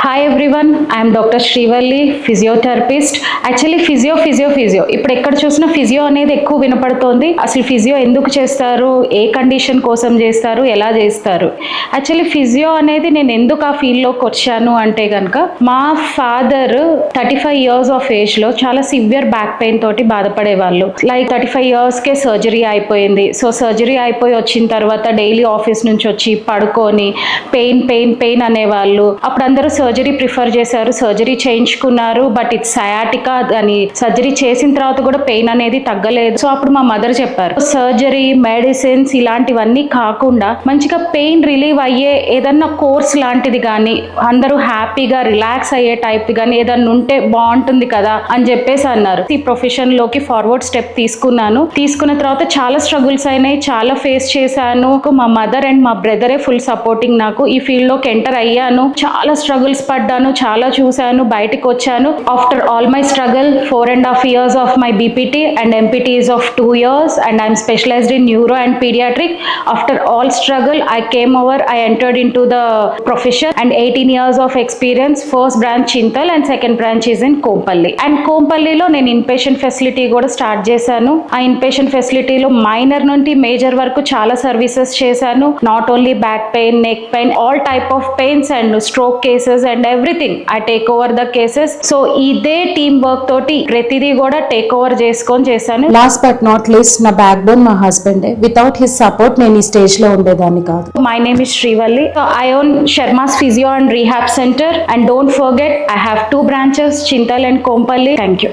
Hi everyone, I'm doctor Srivalli, physiotherapist. Actually physio ఇప్పుడు ఎక్కడ చూసినా ఫిజియో అనేది ఎక్కువ వినపడుతోంది. అసలు ఫిజియో ఎందుకు చేస్తారు, ఏ కండిషన్ కోసం చేస్తారు, ఎలా చేస్తారు? యాక్చువల్లీ ఫిజియో అనేది నేను ఎందుకు ఆ ఫీల్డ్లోకి వచ్చాను అంటే కనుక, మా ఫాదర్ 35 years ఆఫ్ ఏజ్లో చాలా సివియర్ బ్యాక్ పెయిన్ తోటి బాధపడేవాళ్ళు. లైక్ 35 yearsకే సర్జరీ అయిపోయింది. సో సర్జరీ అయిపోయి వచ్చిన తర్వాత డైలీ ఆఫీస్ నుంచి వచ్చి పడుకొని పెయిన్ అనేవాళ్ళు. అప్పుడు అందరూ సర్జరీ ప్రిఫర్ చేశారు, సర్జరీ చేయించుకున్నారు. బట్ ఇట్స్ సయాటికా అని సర్జరీ చేసిన తర్వాత కూడా పెయిన్ అనేది తగ్గలేదు. సో అప్పుడు మా మదర్ చెప్పారు, సర్జరీ, మెడిసిన్స్ ఇలాంటివన్నీ కాకుండా మంచిగా పెయిన్ రిలీవ్ అయ్యే ఏదన్నా కోర్స్ లాంటిది కానీ, అందరూ హ్యాపీగా రిలాక్స్ అయ్యే టైప్ కానీ ఏదన్నా ఉంటే బాగుంటుంది కదా అని చెప్పేసి అన్నారు. ఈ ప్రొఫెషన్ లోకి ఫార్వర్డ్ స్టెప్ తీసుకున్న తర్వాత చాలా స్ట్రగుల్స్ అయినాయి, చాలా ఫేస్ చేశాను. మా మదర్ అండ్ మా బ్రదరే ఫుల్ సపోర్టింగ్ నాకు. ఈ ఫీల్డ్ లోకి ఎంటర్ అయ్యాను, చాలా స్ట్రగుల్స్ పడ్డాను, చాలా చూశాను, బయటకు వచ్చాను. After all my struggle 4.5 years of my BPT and MPT is of 2 years and I'm specialized in neuro and pediatric. After all struggle, I came over, I entered into the profession and 18 years of experience. First branch Chintal and second branch is in Kompalli. And Kompalliలో నేను inpatient facility కూడా start చేశాను. ఆ inpatient ఫెసిలిటీలో minor నుండి major వరకు చాలా services చేశాను. Not only back pain, neck pain, all type of pains and stroke cases and everything I take over the cases. So ఇదే team work తోటి ప్రతిదీ కూడా టేక్ ఓవర్ చేసుకొని చేశాను. లాస్ట్ బట్ నాట్ లీస్ట్, నా బ్యాక్ బోన్ మా husband. Without his support నేను ఈ స్టేజ్ లో ఉండేదాన్ని కాదు. My name is Srivalli. I own Sharma's Physio and Rehab Center, and don't forget I have 2 branches, Chintal and Kompalli. Thank you.